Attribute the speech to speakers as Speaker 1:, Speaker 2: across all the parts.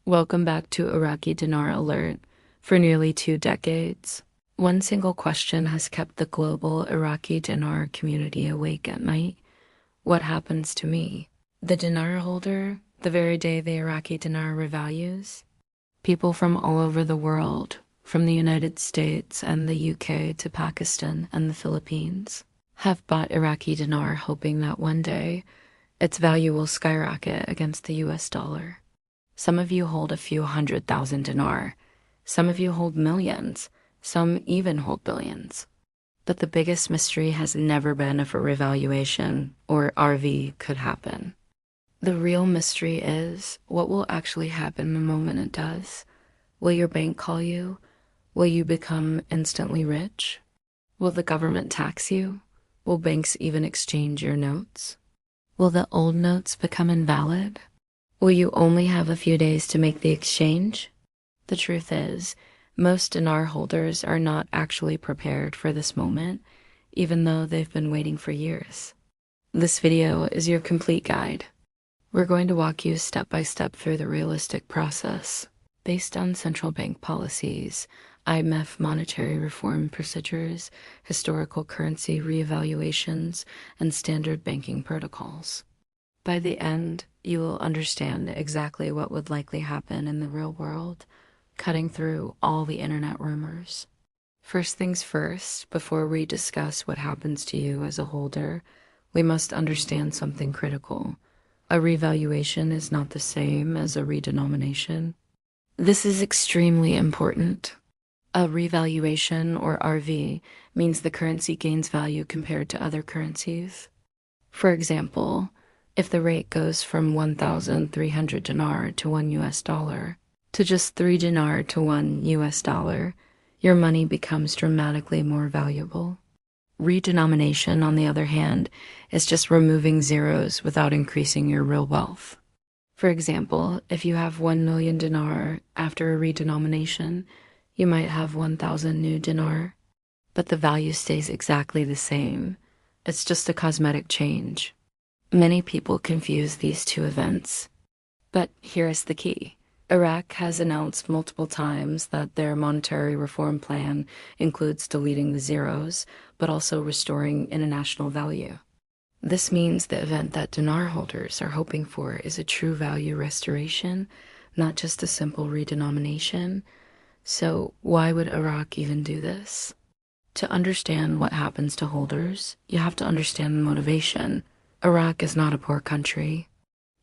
Speaker 1: Welcome back to Iraqi Dinar Alert. For nearly 2 decades, one single question has kept the global Iraqi dinar community awake at night. What happens to me, the dinar holder, the very day the Iraqi dinar revalues? People from all over the world, from the United States and the UK to Pakistan and the Philippines, have bought Iraqi dinar hoping that one day its value will skyrocket against the US dollar. Some of you hold a few 100,000 dinar. Some of you hold millions. Some even hold billions. But the biggest mystery has never been if a revaluation, or RV, could happen. The real mystery is what will actually happen the moment it does. Will your bank call you? Will you become instantly rich? Will the government tax you? Will banks even exchange your notes? Will the old notes become invalid? Will you only have a few days to make the exchange? The truth is, most dinar holders are not actually prepared for this moment, even though they've been waiting for years. This video is your complete guide. We're going to walk you step by step through the realistic process, based on central bank policies, IMF monetary reform procedures, historical currency reevaluations, and standard banking protocols. By the end, you will understand exactly what would likely happen in the real world, cutting through all the internet rumors. First things first, before we discuss what happens to you as a holder, we must understand something critical. A revaluation is not the same as a redenomination. This is extremely important. A revaluation, or RV, means the currency gains value compared to other currencies. For example, if the rate goes from 1,300 dinar to $1 to just 3 dinar to $1, your money becomes dramatically more valuable. Redenomination, on the other hand, is just removing zeros without increasing your real wealth. For example, if you have 1 million dinar after a redenomination, you might have 1,000 new dinar, but the value stays exactly the same. It's just a cosmetic change. Many people confuse these two events. But here is the key. Iraq has announced multiple times that their monetary reform plan includes deleting the zeros, but also restoring international value. This means the event that dinar holders are hoping for is a true value restoration, not just a simple redenomination. So why would Iraq even do this? To understand what happens to holders, you have to understand the motivation. Iraq is not a poor country.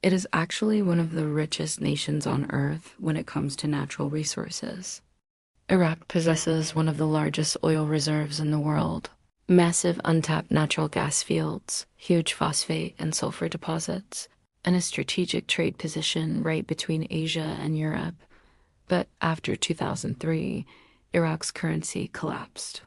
Speaker 1: It is actually one of the richest nations on earth when it comes to natural resources. Iraq possesses one of the largest oil reserves in the world, massive untapped natural gas fields, huge phosphate and sulfur deposits, and a strategic trade position right between Asia and Europe. But after 2003, Iraq's currency collapsed.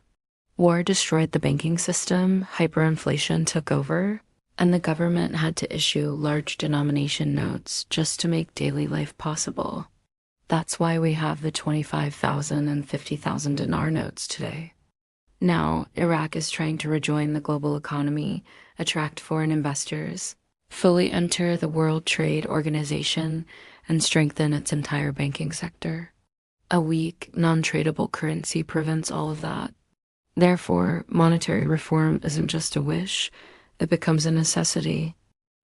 Speaker 1: War destroyed the banking system, hyperinflation took over, and the government had to issue large denomination notes just to make daily life possible. That's why we have the 25,000 and 50,000 dinar notes today. Now, Iraq is trying to rejoin the global economy, attract foreign investors, fully enter the World Trade Organization, and strengthen its entire banking sector. A weak, non-tradable currency prevents all of that. Therefore, monetary reform isn't just a wish, it becomes a necessity.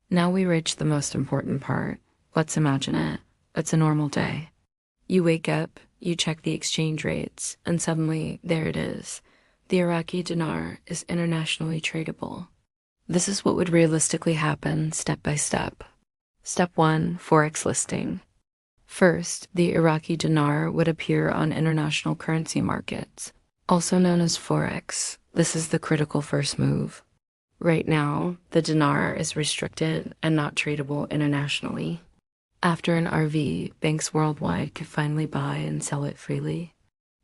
Speaker 1: Now we reach the most important part. Let's imagine it. It's a normal day. You wake up, you check the exchange rates, and suddenly, there it is. The Iraqi dinar is internationally tradable. This is what would realistically happen step by step. Step 1, Forex listing. First, the Iraqi dinar would appear on international currency markets, also known as Forex. This is the critical first move. Right now, the dinar is restricted and not tradable internationally. After an RV, banks worldwide could finally buy and sell it freely.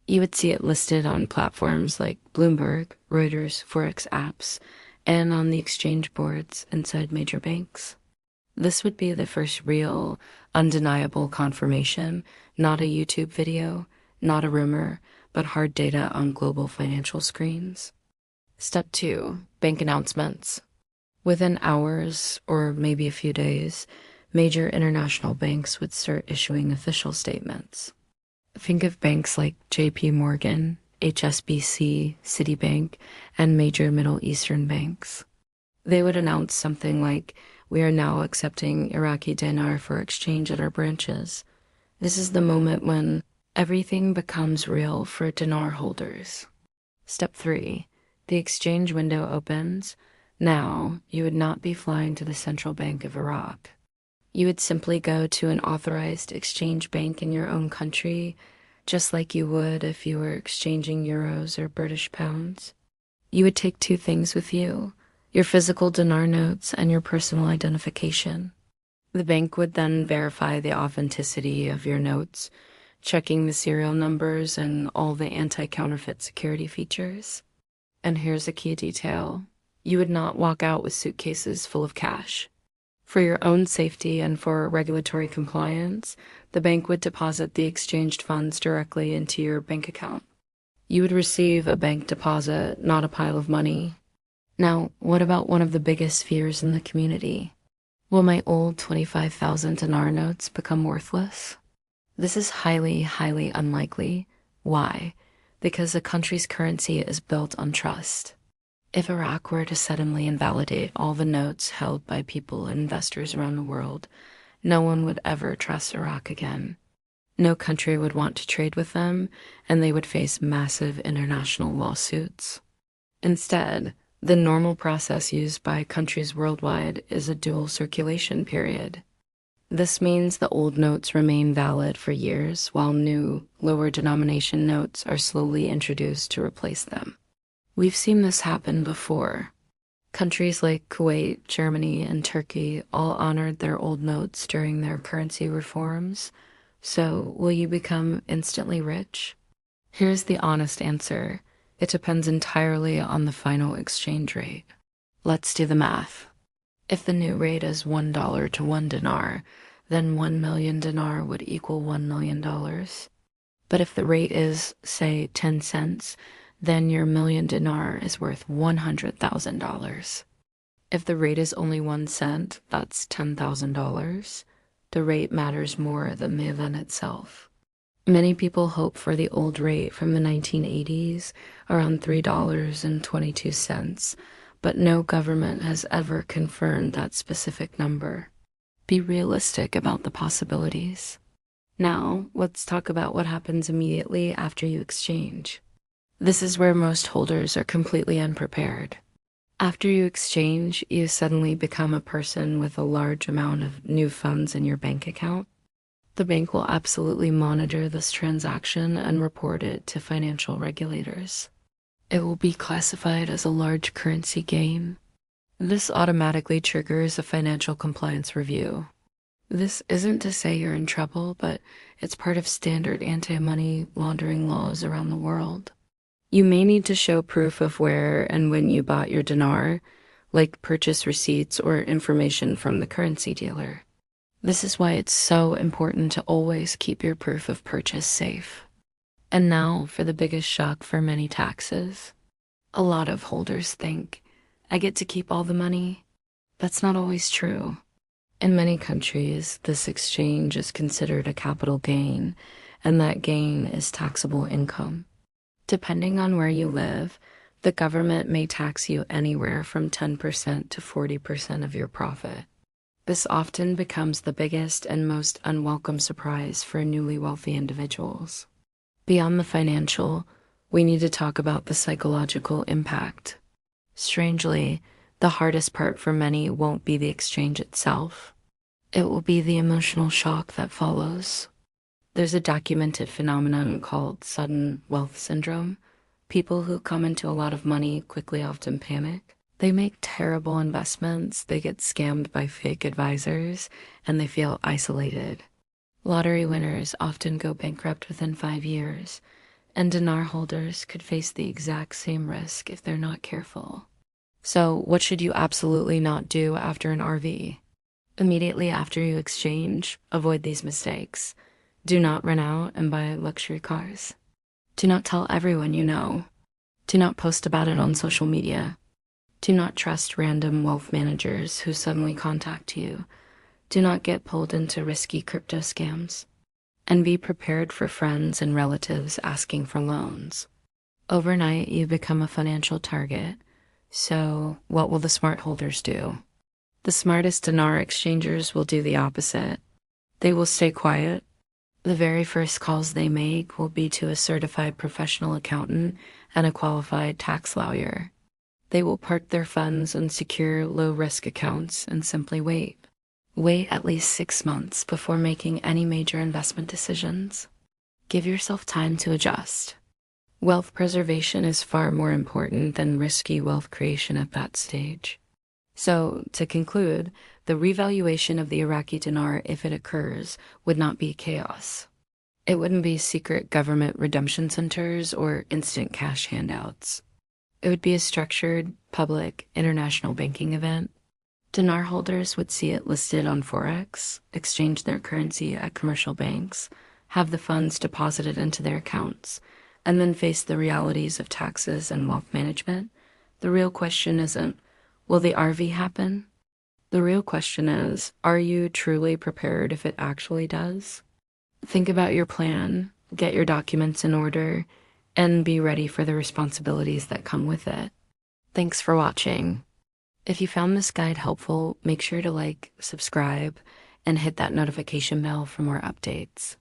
Speaker 1: You would see it listed on platforms like Bloomberg, Reuters, Forex apps, and on the exchange boards inside major banks. This would be the first real, undeniable confirmation, not a YouTube video, not a rumor, but hard data on global financial screens. Step 2, bank announcements. Within hours, or maybe a few days, major international banks would start issuing official statements. Think of banks like JP Morgan, HSBC, Citibank, and major Middle Eastern banks. They would announce something like, "We are now accepting Iraqi dinar for exchange at our branches." This is the moment when everything becomes real for dinar holders. Step 3. The exchange window opens. Now, you would not be flying to the Central Bank of Iraq. You would simply go to an authorized exchange bank in your own country, just like you would if you were exchanging euros or British pounds. You would take 2 things with you: your physical dinar notes and your personal identification. The bank would then verify the authenticity of your notes, checking the serial numbers and all the anti-counterfeit security features. And here's a key detail: you would not walk out with suitcases full of cash. For your own safety and for regulatory compliance, the bank would deposit the exchanged funds directly into your bank account. You would receive a bank deposit, not a pile of money. Now, what about one of the biggest fears in the community? Will my old 25,000 dinar notes become worthless? This is highly, highly unlikely. Why? Because a country's currency is built on trust. If Iraq were to suddenly invalidate all the notes held by people and investors around the world, no one would ever trust Iraq again. No country would want to trade with them, and they would face massive international lawsuits. Instead, the normal process used by countries worldwide is a dual circulation period. This means the old notes remain valid for years, while new, lower denomination notes are slowly introduced to replace them. We've seen this happen before. Countries like Kuwait, Germany, and Turkey all honored their old notes during their currency reforms. So, will you become instantly rich? Here's the honest answer. It depends entirely on the final exchange rate. Let's do the math. If the new rate is $1 to 1 dinar, then 1 million dinar would equal $1 million. But if the rate is, say, 10 cents, then your million dinar is worth $100,000. If the rate is only 1 cent, that's $10,000. The rate matters more than the event itself. Many people hope for the old rate from the 1980s, around $3.22, but no government has ever confirmed that specific number. Be realistic about the possibilities. Now, let's talk about what happens immediately after you exchange. This is where most holders are completely unprepared. After you exchange, you suddenly become a person with a large amount of new funds in your bank account. The bank will absolutely monitor this transaction and report it to financial regulators. It will be classified as a large currency gain. This automatically triggers a financial compliance review. This isn't to say you're in trouble, but it's part of standard anti-money laundering laws around the world. You may need to show proof of where and when you bought your dinar, like purchase receipts or information from the currency dealer. This is why it's so important to always keep your proof of purchase safe. And now for the biggest shock for many taxes. A lot of holders think, I get to keep all the money. That's not always true. In many countries, this exchange is considered a capital gain, and that gain is taxable income. Depending on where you live, the government may tax you anywhere from 10% to 40% of your profit. This often becomes the biggest and most unwelcome surprise for newly wealthy individuals. Beyond the financial, we need to talk about the psychological impact. Strangely, the hardest part for many won't be the exchange itself. It will be the emotional shock that follows. There's a documented phenomenon called sudden wealth syndrome. People who come into a lot of money quickly often panic. They make terrible investments, they get scammed by fake advisors, and they feel isolated. Lottery winners often go bankrupt within 5 years, and dinar holders could face the exact same risk if they're not careful. So, what should you absolutely not do after an RV? Immediately after you exchange, avoid these mistakes. Do not run out and buy luxury cars. Do not tell everyone you know. Do not post about it on social media. Do not trust random wealth managers who suddenly contact you. Do not get pulled into risky crypto scams. And be prepared for friends and relatives asking for loans. Overnight, you become a financial target. So, what will the smart holders do? The smartest dinar exchangers will do the opposite. They will stay quiet. The very first calls they make will be to a certified professional accountant and a qualified tax lawyer. They will park their funds in secure, low-risk accounts and simply wait. Wait at least 6 months before making any major investment decisions. Give yourself time to adjust. Wealth preservation is far more important than risky wealth creation at that stage. So, to conclude, the revaluation of the Iraqi dinar, if it occurs, would not be chaos. It wouldn't be secret government redemption centers or instant cash handouts. It would be a structured, public, international banking event. Dinar holders would see it listed on Forex, exchange their currency at commercial banks, have the funds deposited into their accounts, and then face the realities of taxes and wealth management. The real question isn't, will the RV happen? The real question is, are you truly prepared if it actually does? Think about your plan, get your documents in order, and be ready for the responsibilities that come with it. Thanks for watching. If you found this guide helpful, make sure to like, subscribe, and hit that notification bell for more updates.